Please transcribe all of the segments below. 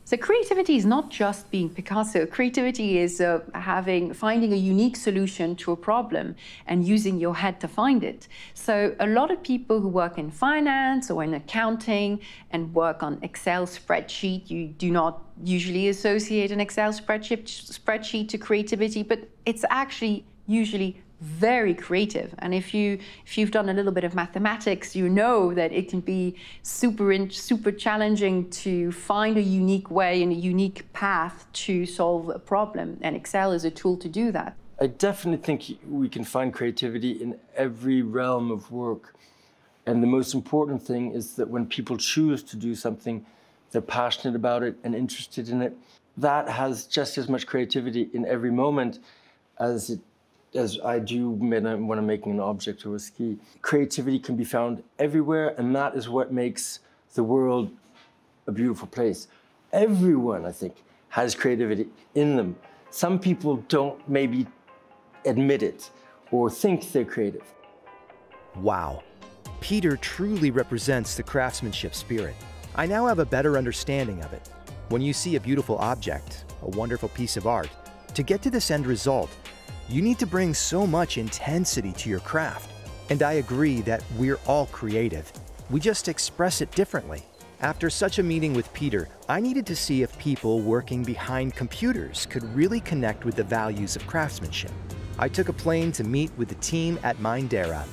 So creativity is not just being Picasso. Creativity is finding a unique solution to a problem and using your head to find it. So a lot of people who work in finance or in accounting and work on Excel spreadsheet, you do not usually associate an Excel spreadsheet to creativity, but it's actually usually very creative. And if you've done a little bit of mathematics, you know that it can be super challenging to find a unique way and a unique path to solve a problem. And Excel is a tool to do that. I definitely think we can find creativity in every realm of work. And the most important thing is that when people choose to do something, they're passionate about it and interested in it. That has just as much creativity in every moment as I do when I'm making an object or a ski. Creativity can be found everywhere, and that is what makes the world a beautiful place. Everyone, I think, has creativity in them. Some people don't maybe admit it or think they're creative. Wow, Peter truly represents the craftsmanship spirit. I now have a better understanding of it. When you see a beautiful object, a wonderful piece of art, to get to this end result, you need to bring so much intensity to your craft. And I agree that we're all creative. We just express it differently. After such a meeting with Peter, I needed to see if people working behind computers could really connect with the values of craftsmanship. I took a plane to meet with the team at Mindera.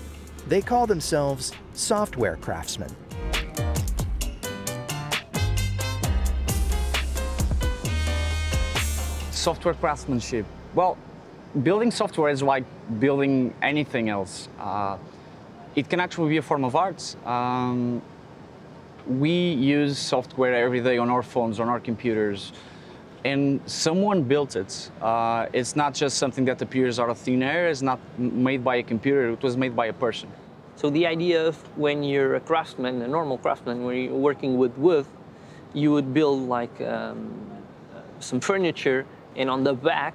They call themselves software craftsmen. Software craftsmanship. Well, building software is like building anything else. It can actually be a form of art. We use software every day on our phones, on our computers, and someone built it. It's not just something that appears out of thin air. It's not made by a computer. It was made by a person. So the idea of when you're a craftsman, a normal craftsman, when you're working with wood, you would build like some furniture, and on the back,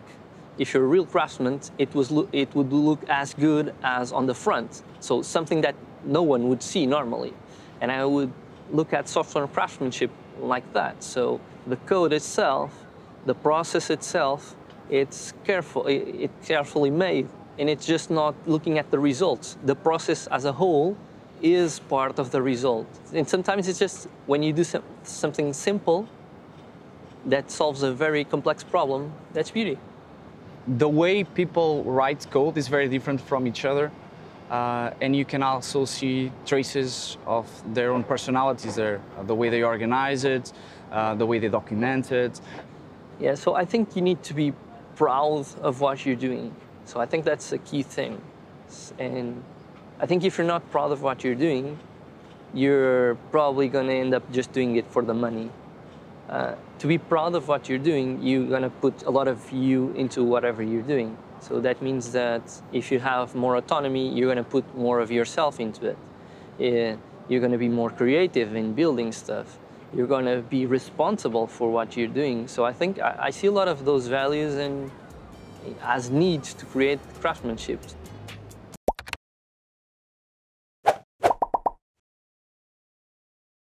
if you're a real craftsman, it would look as good as on the front. So something that no one would see normally. And I would look at software craftsmanship like that. So the code itself, the process itself, it's carefully made. And it's just not looking at the results. The process as a whole is part of the result. And sometimes it's just when you do something simple that solves a very complex problem, that's beauty. The way people write code is very different from each other, and you can also see traces of their own personalities there, the way they organize it, the way they document it. Yeah, so I think you need to be proud of what you're doing. So I think that's a key thing. And I think if you're not proud of what you're doing, you're probably going to end up just doing it for the money. To be proud of what you're doing, you're going to put a lot of you into whatever you're doing. So that means that if you have more autonomy, you're going to put more of yourself into it. You're going to be more creative in building stuff. You're going to be responsible for what you're doing. So I think I see a lot of those values as needs to create craftsmanship.